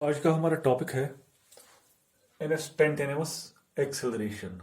आज का हमारा टॉपिक है इंस्टेंटेनियस एक्सेलरेशन।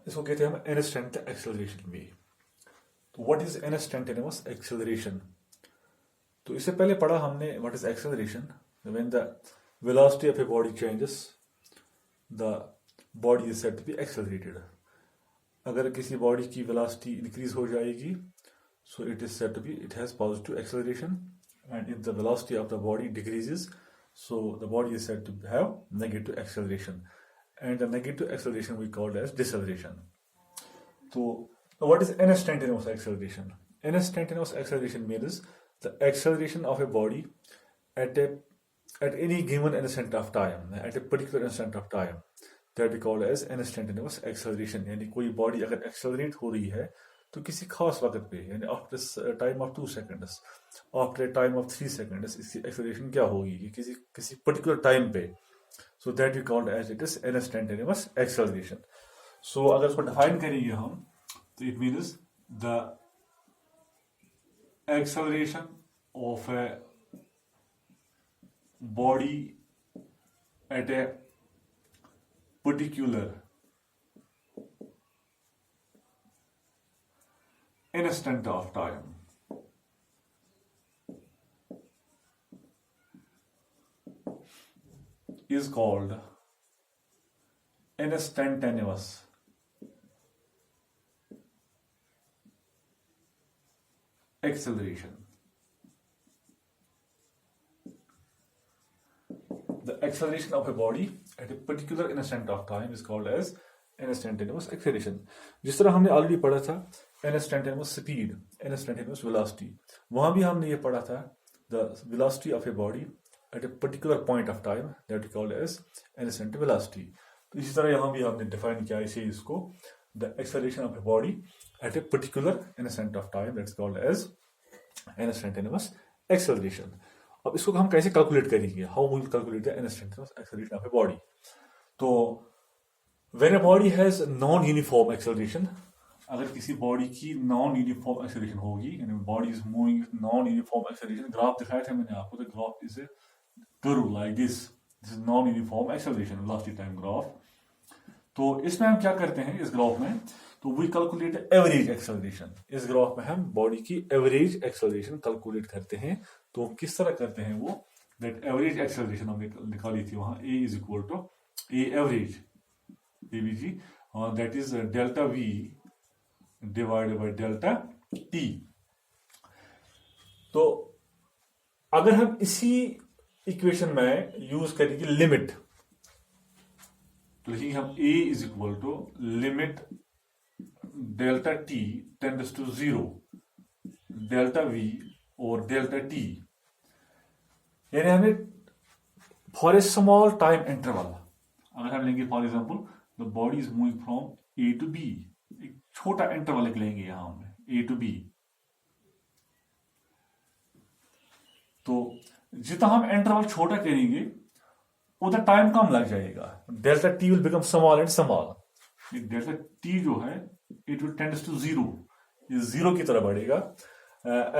इसको कहते हैं हम इंस्टेंट एक्सेलरेशन भी। तो व्हाट इज इंस्टेंटेनियस एक्सेलरेशन? तो इससे पहले पढ़ा हमने what is acceleration. When the velocity of a body changes the body is said to be accelerated. अगर किसी बॉडी की वेलोसिटी इंक्रीज हो जाएगी so it is said to be it has positive acceleration, and if the velocity of the body decreases, so the body is said to have negative acceleration, and the negative acceleration we called as deceleration. So what is instantaneous acceleration? Instantaneous acceleration means the acceleration of a body at a at any given instant of time, at a particular instant of time, that we call as instantaneous acceleration. यानी कोई body अगर accelerate हो रही है तो किसी खास वक्त पे, यानी after time of 2 seconds, after time of 3 seconds, इसकी एक्सेलरेशन क्या होगी कि किसी पर्टिकुलर टाइम पे। So that we called as it is instantaneous acceleration. So अगर इसको डिफाइन करेंगे हम तो it means the acceleration of a body at a particular instant of time is called instantaneous acceleration. The acceleration of a body at a particular instant of time is called as instantaneous acceleration. जिस तरह हमने already पढ़ा था instantaneous speed, instantaneous velocity, वहां भी हमने ये पढ़ा था the velocity of a body at a particular point of time that we call as instant velocity. तो इसी तरह यहाँ भी हमने डिफाइन किया इसे इसको the acceleration of a body at a particular instant of time that's called as instantaneous acceleration. अब इसको हम कैसे कैलकुलेट करेंगे? How we will calculate the instantaneous acceleration of a body? तो when a body has non-uniform acceleration, अगर किसी body की non uniform acceleration होगी, यानी body is moving with non uniform acceleration, graph दिखाया था मैंने आपको, तो graph is a curve like this is non uniform acceleration velocity time graph. तो इसमें हम क्या करते हैं इस ग्राफ में, तो वी कैलकुलेट एवरेज एक्सेलरेशन। इस ग्राफ में हम बॉडी की एवरेज एक्सेलरेशन कैलकुलेट करते हैं। तो किस तरह करते हैं वो, दैट एवरेज एक्सेलरेशन हमने निकाली थी वहां, a is equal to a average a v g, that is delta v divided by delta t. तो अगर हम इसी इक्वेशन में यूज करेंगे लिमिट, तो लिखेंगे हम a is equal to limit delta t tends to 0 delta v और डेल्टा t, यानी हमें for a small time interval, अगर हम लेंगे for example the body is moving from a to b, एक छोटा इंटरवल लेंगे यहां हम a टू b, तो जितना हम इंटरवल छोटा करेंगे उधर टाइम कम लग जाएगा। Delta T will become small and small. Delta t जो है इट विल टेंड्स टू 0, ये 0 की तरह बढ़ेगा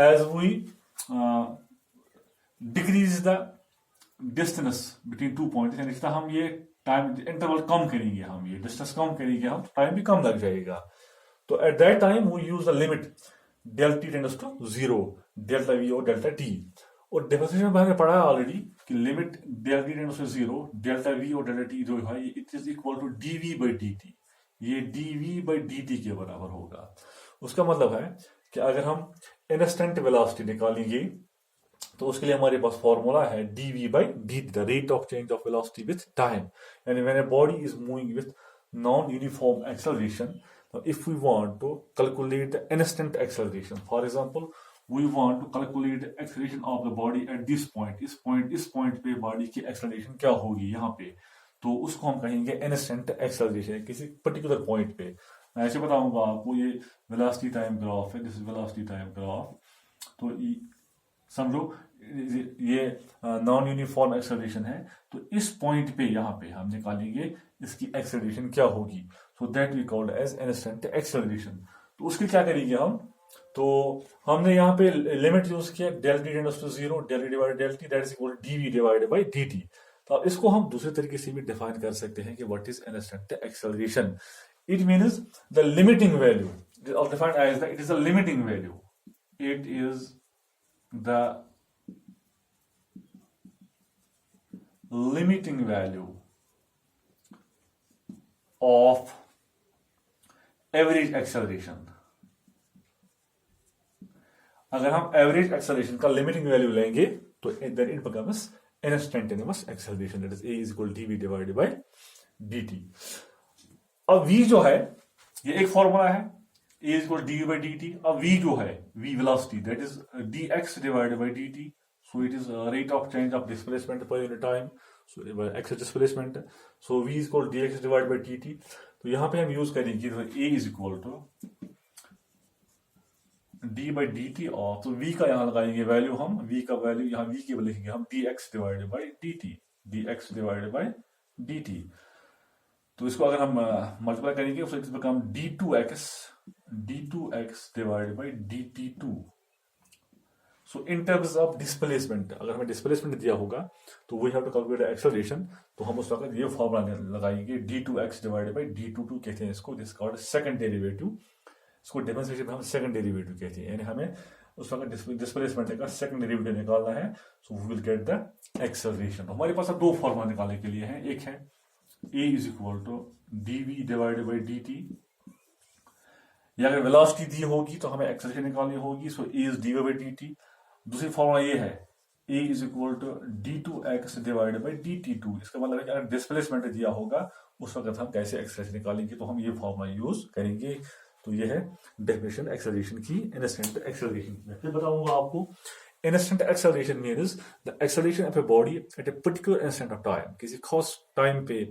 as we decrease the distance between 2 points, यानी जितना हम ये टाइम इंटरवल कम करेंगे, हम ये डिस्टेंस कम करेंगे, हम टाइम भी कम लग जाएगा। तो at that time we use the limit delta t tends to 0 delta v और डेल्टा टी। और डेफिनेशन में हमने पढ़ा है ऑलरेडी कि limit delta t tends to 0 delta v और डेल्टा टी जो है it is equal to dv by d t, ये डीवी बाई डी टी के बराबर होगा। उसका मतलब है कि अगर हम इंस्टेंट वेलोसिटी निकालेंगे तो उसके लिए हमारे पास फॉर्मूला है dv by dt, the rate of change of velocity with time. And when a body is moving with non-uniform acceleration, so if we want to calculate the instant acceleration, for example, we want to calculate the acceleration of the body at this point, इस point पे body की acceleration क्या होगी यहाँ पे, तो उसको हम कहेंगे instant acceleration किसी particular point पे। मैं ऐसे बताऊंगा आपको, ये velocity time graph है, this is velocity time graph, तो समझो ये नॉन यूनिफॉर्म एक्सेलरेशन है, तो इस पॉइंट पे यहाँ पे हम निकालेंगे इसकी एक्सेलरेशन क्या होगी, so that we called as instant acceleration. तो उसके क्या करेंगे हम, तो हमने यहाँ पे लिमिट यूज किया del t tends to 0, del divide del t, that is equal to dv divided by dt। तो अब इसको हम दूसरे तरीके से भी डिफाइन कर सकते हैं कि what is instant acceleration. It means the limiting value, defined as the, it is the limiting value, it is the limiting value of average acceleration। अगर हम एवरेज एक्सेलरेशन का लिमिटिंग वैल्यू लेंगे तो then it becomes instantaneous acceleration, that is a is equal to dv divided by dt। अब v जो है ये एक फॉर्मूला है, a is equal to dv by dt। अब v जो है v velocity, that is dx divided by dt। So it is rate of change of displacement per unit time, so x is displacement, so v is equal to dx divided by dt। तो यहाँ पे हम use करेंगे तो a is equal to d by dt और तो v का यहाँ लगाएंगे वैल्यू, हम v का वैल्यू यहाँ v की लिखेंगे हम dx divided by dt, dx divided by dt। तो इसको अगर हम मल्टीप्लाई करेंगे तो it become d2x divided by dt2। So in terms of displacement, अगर हमें डिस्प्लेसमेंट दिया होगा तो we have to calculate acceleration, तो हम उस वक्त ये फॉर्मूला लगाएंगे d2x डिवाइडेड बाय d22 कहते हैं इसको, दिस कॉल्ड सेकंड डेरिवेटिव। इसको डिफरेंशिएशन में हम सेकंड डेरिवेटिव कहते हैं, यानी हमें उस वक्त डिस्प्लेसमेंट का सेकंड डेरिवेटिव निकालना है, so we will get the acceleration. हमारे पास अब दो फॉर्मूला निकालने के लिए हैं, एक है a is equal to dv divided by dt, या अगर वेलोसिटी दी होगी तो हमें एक्सेलरेशन निकालनी होगी, so a is dv by dt। दूसरी फॉर्मूला ये है a is equal to d2x divided by dt2। इसका मतलब है कि अगर डिस्प्लेसमेंट दिया होगा उस वक्त हम कैसे एक्सेलरेशन निकालेंगे, तो हम ये फॉर्मूला यूज करेंगे। तो ये है डेफिनेशन एक्सेलरेशन की, इंस्टेंट एक्सेलरेशन। मैं फिर बताऊंगा आपको, instant acceleration means the acceleration of a body at a particular instant of time. किसी खास टाइम पे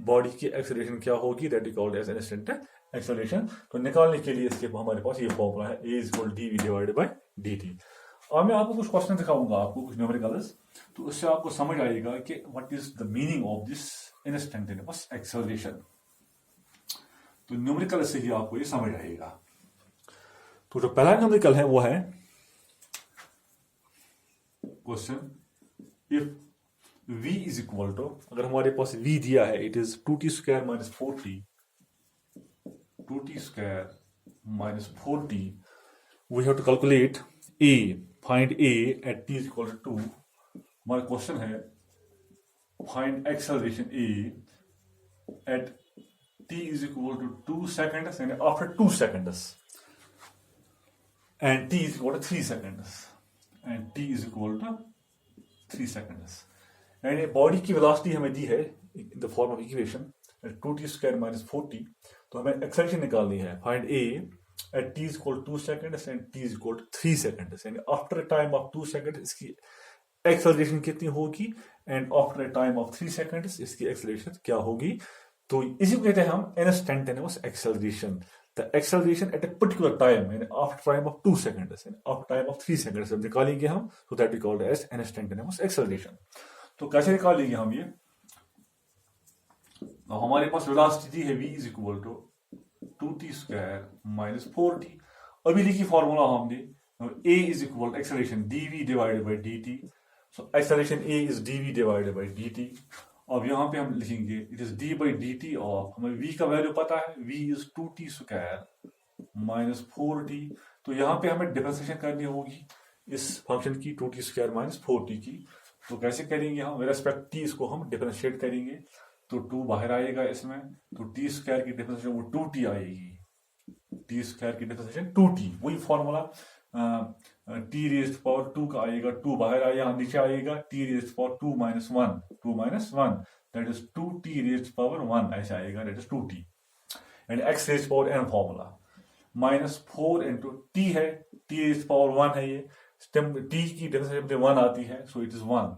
बॉडी की एक्सेलरेशन क्या होगी, that is called as instant acceleration. तो निकालने के लिए इसके हमारे पास ये फॉर्मूला है, a is equal to dv divided by dt। और मैं आपको कुछ क्वेश्चन दिखाऊंगा, आपको कुछ न्यूमेरिकल्स, तो उससे आपको समझ आएगा कि what is the meaning of this instantaneous acceleration. तो न्यूमेरिकल से ही आपको ये समझ आएगा। तो जो पहला न्यूमेरिकल है वो है question, if v is equal to, अगर हमारे पास v दिया है, it is 2t square minus 4t, 2t square minus 4t, we have to calculate a, find a at t is equal to 2। हमारा क्वेश्चन है find acceleration a at t is equal to 2 seconds and after 2 seconds and t is equal to 3 seconds and t is equal to 3 seconds। यानी body की velocity हमें दी है in the form of equation 2t square minus 4t, तो हमें acceleration निकालनी है, find a at t is equal to 2 seconds and t is equal to 3 seconds, यानी after a time of 2 seconds इसकी acceleration कितनी होगी and after a time of 3 seconds इसकी acceleration क्या होगी। तो इसी को कहते हैं हम instantaneous acceleration, the acceleration at a particular time, यानी after time of 2 seconds and after time of 3 seconds जब निकालेंगे हम, तो that is called as instantaneous acceleration. तो कैसे निकालेंगे हम ये, तो हमारे पास वेलोसिटी है v is equal to 2t square minus 4t। अभी लिखी फॉर्मूला हमने, a is equal acceleration dv divided by dt, so acceleration a is dv divided by dt। अब यहाँ पे हम लिखेंगे it is d by dt of, हमें v का वैल्यू पता है, v is 2t square minus 4t। तो यहाँ पे हमें डिफरेंशिएशन करनी होगी इस फंक्शन की 2t स्क्वायर माइनस 4t की। तो कैसे करेंगे हम, विद रिस्पेक्ट t इसको हम डिफरेंशिएट करेंगे, तो 2 बाहर आएगा इसमें, तो t स्क्वायर की डिफरेंशिएशन वो 2t आएगी, t स्क्वायर की डिफरेंशिएशन 2t, वही फॉर्मूला t रेज्ड पावर 2 का आएगा, 2 बाहर आएगा नीचे आएगा, t raised power 2 minus 1, 2 minus 1 that is 2t raised power 1 ऐसे आएगा, that is 2t and x raised power n formula minus 4 into t है, t रेज्ड पावर 1 है, ये t की डिफरेंशिएशन 1 आती है, सो इट इज 1।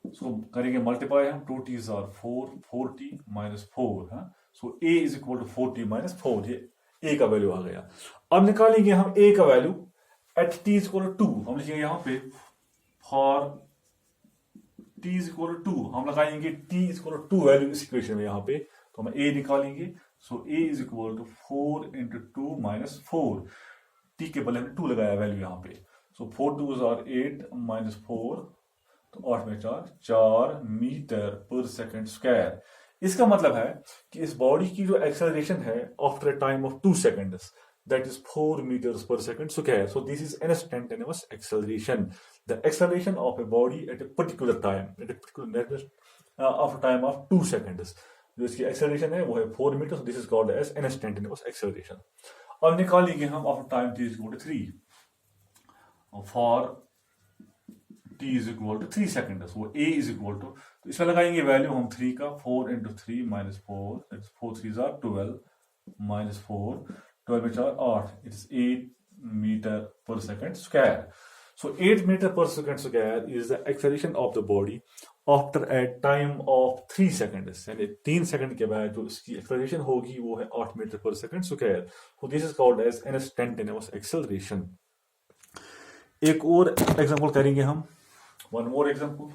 सो करेंगे मल्टीप्लाई हम, 2t's आर 4, 4t माइनस 4, हाँ, so a is equal to 4t minus 4, ये a का वैल्यू आ गया। अब निकालेंगे हम a का value at t is equal to 2, हम लिखेंगे यहाँ पे for t is equal to 2, हम लगाएंगे t is equal to 2 value इस इक्वेशन में यहाँ पे, तो हम a निकालेंगे, so a is equal to 4 into 2 minus 4, t के बदले हमने 2 लगाया वैल्यू यहाँ पे। सो 4 2 आर 8 माइनस 4, तो 8 में 4 मीटर पर सेकंड स्क्वायर। इसका मतलब है कि इस बॉडी की जो एक्सेलरेशन है after a time of 2 seconds, that is 4 meters per second square. So this is instantaneous acceleration. The acceleration of a body at a particular time, at a particular after time of 2 seconds. जो इसकी acceleration है वो है 4 meters. This is called as instantaneous acceleration. अब निकालेंगे हम after time t is equal to 3. For t is equal to 3 seconds. वो a is equal to, तो इसमें लगाएंगे वैल्यू हम 3 का, 4 into 3 minus 4, that's 4 3s are 12 minus 4, 12 में 4 8, it is 8 meter per second square. So 8 meter per second square is the acceleration of the body after a time of 3 seconds. यानी 3 second के बाद जो इसकी एक्सेलरेशन होगी वो है 8 मीटर पर second square. So this is called as instantaneous acceleration. एक और एग्जांपल करेंगे हम, one more example.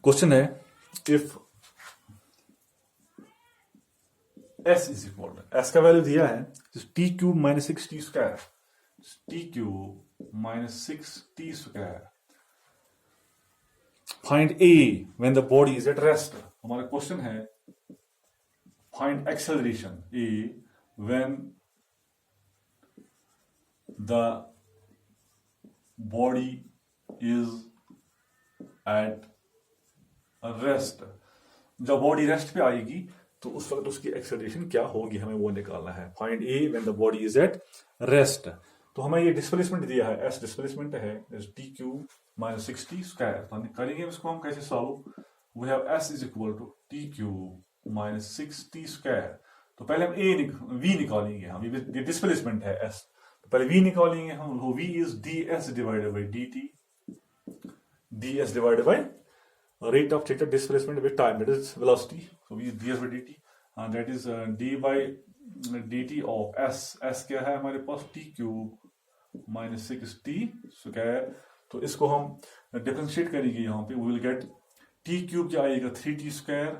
क्वेश्चन है, if s is equal to, s का वैल्यू दिया है t cube minus 6t square, t cube minus 6t square, find a when the body is at rest. हमारा क्वेश्चन है find acceleration a when the body is at rest. जब body rest पे आएगी तो उस वक्त उसकी एक्सेलरेशन क्या होगी, हमें वो निकालना है. Find a when the body is at rest. तो हमें ये डिस्प्लेसमेंट दिया है, एस डिस्प्लेसमेंट है, t cube minus 6t square. तो करेंगे इसको हम कैसे solve. We have s is equal to t cube minus 6t square. तो पहले हम वी निकालेंगे, हम ये डिस्प्लेसमेंट है एस, तो पहले वी निकालेंगे हम. V is d s divided by d t, d s divided by rate of theta displacement with time, that is velocity. So we use ds by dt, and that is d by dt of s. s क्या है हमारे पास, t cube minus 6t square. तो इसको हम differentiate करेंगे यहाँ पे. We will get t cube क्या आएगा 3t square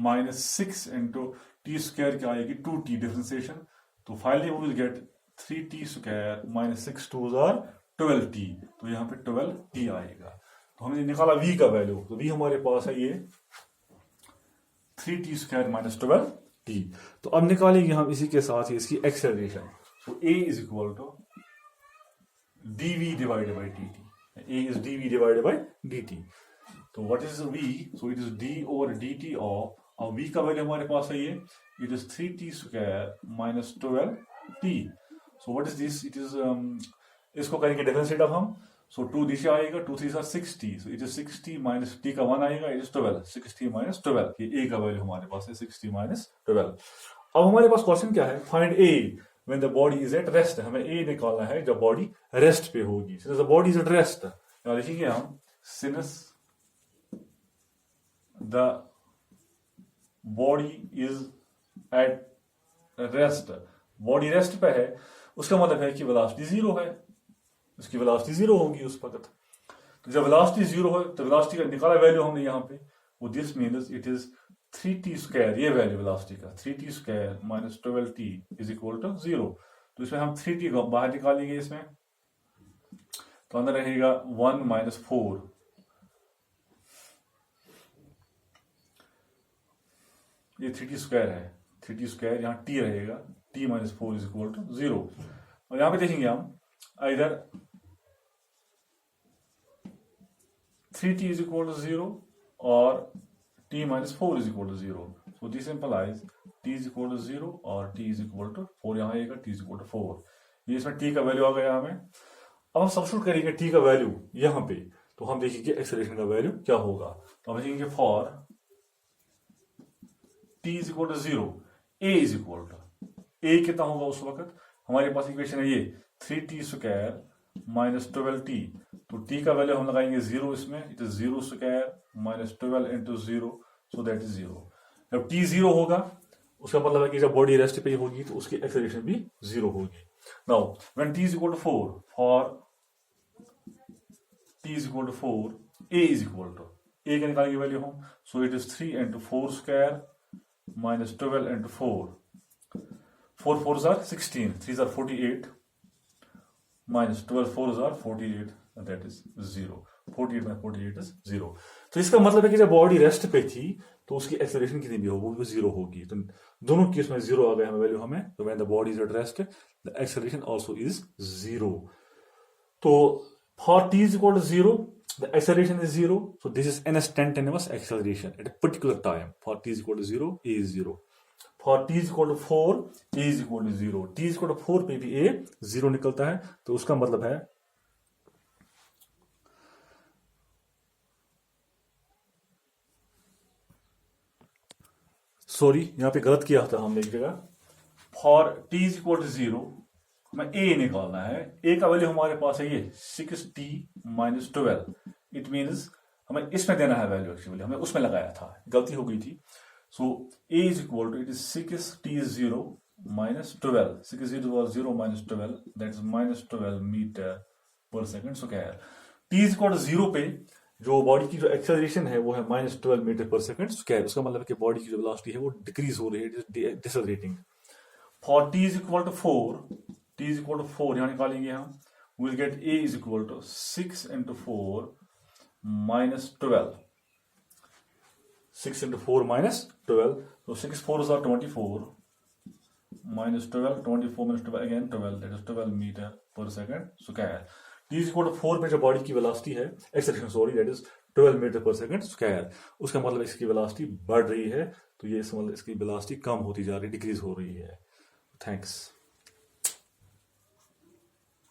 minus 6 into t square क्या आएगी 2t डिफरेंशिएशन. तो finally we will get 3t square minus 6 2s are 12t. तो यहाँ पे 12t आएगा. तो हमने निकाला v का वैल्यू, तो v हमारे पास है ये 3t स्क्वायर माइनस 12t. तो अब निकालेंगे हम इसी के साथ ही इसकी एक्सेलरेशन. तो a is equal to dv divided by dt. a is dv divided by dt. तो what is v, so it is d over dt of, और v का वैल्यू हमारे पास है ये, it is 3t square minus 12t. So what is this, it is इसको करेंगे differentiate अब हम. सो 2 नीचे आएगा, 2 3 are 60, so it is 60 minus t का 1 आएगा, इट इज 12, 60 माइनस 12. ये a का वैल्यू हमारे पास है 60 माइनस 12. अब हमारे पास क्वेश्चन क्या है, find a when the body is at rest. हमें a निकालना है जब बॉडी रेस्ट पे होगी. Since the body is at rest, यहाँ लिखेंगे हम since the body is at rest. Body rest पे है, उसका मतलब है कि वेलोसिटी 0 है, उसकी वेलोसिटी 0 होगी उस वक्त. तो जब वेलोसिटी 0 हो तो वेलोसिटी का निकाला वैल्यू हमने यहाँ पे, वो this means it is 3t square. ये वैल्यू वेलोसिटी का 3t square minus 12t is equal to 0. तो इसमें हम 3t को बाहर निकालेंगे इसमें, तो अंदर रहेगा 1 माइनस 4. ये 3t स्क्वायर है, 3t स्क्वायर यहाँ t रहेगा, t minus 4 is equal to 0. और यहाँ पे देखेंगे हम इधर 3t is equal to 0 और t minus 4 is equal to 0. So this implies t is equal to 0 और t is equal to 4. यहाँ आएगा t is equal to 4. ये इसमें t का वैल्यू आ गया हमें. अब हम सब्स्टिट्यूट करेंगे t का वैल्यू यहाँ पे, तो हम देखेंगे एक्सेलरेशन का वैल्यू क्या होगा. तो हम देखेंगे for t is equal to 0, a is equal to, a कितना होगा उस वक्त. हमारे पास इक्वेशन है ये 3t स्क्वायर माइनस 12t. तो t का वैल्यू हम लगाएंगे 0 इसमें, it is 0 square minus 12 into 0, so that is 0. जब t 0 होगा उसका मतलब है कि जब बॉडी रेस्ट पे होगी तो उसकी एक्सेलरेशन भी 0 होगी. Now when t is equal to 4, for t is equal to 4, a is equal to, a का निकालेंगे वैल्यू हम, so it is 3 into 4 square minus 12 into 4. 4 4s are 16, 3s are 48 minus 12 4s are 48, and that is 0. 48 में 48 is 0. तो इसका मतलब है कि जब बॉडी रेस्ट पे थी तो उसकी एक्सेलरेशन कितनी भी होगी वो 0 होगी. तो दोनों केस में 0 आ गया हमें वैल्यू हमें. तो when the body is at rest the acceleration also is 0. तो for t is equal to 0, the acceleration is 0. So this is an instantaneous acceleration at a particular time. For t is equal to 0, a is 0. For t is equal to 4, a is equal to 0. t is equal to 4 पे भी a 0 निकलता है. तो उसका मतलब है sorry यहां पे गलत किया था हमने एक जगह. For t is equal to 0 हमें a निकालना है. a का वैल्यू हमारे पास है ये 6t minus 12. इट मीन्स हमें इसमें देना है वैल्यू, एक्चुअली हमने उसमें लगाया था, गलती हो गई थी. सो a is equal to, it is 6t is 0 minus 12. 6 is 0 minus 12, that is minus 12 meter per second square. t is equal to 0 पे जो बॉडी की जो एक्सेलरेशन है वो है minus 12 मीटर पर सेकंड स्क्वायर. उसका मतलब है कि बॉडी की जो वेलोसिटी है वो डिक्रीज हो रही है, decelerating. For t is equal to 4, t is equal to 4 यहां निकालेंगे हम, we'll get a is equal to 6 into 4 minus 12. 6 into 4 minus 12. So 6 4s are 24 minus 12, 24 minus 12 again 12, that is 12 meter per second square. t is equal to 4 पे जो body की velocity है, acceleration sorry, that is 12 metre पर second square. उसका मतलब इसकी velocity बढ़ रही है, तो ये मतलब इसकी वेलोसिटी कम होती जा रही है, डिक्रीज हो रही है. थैंक्स.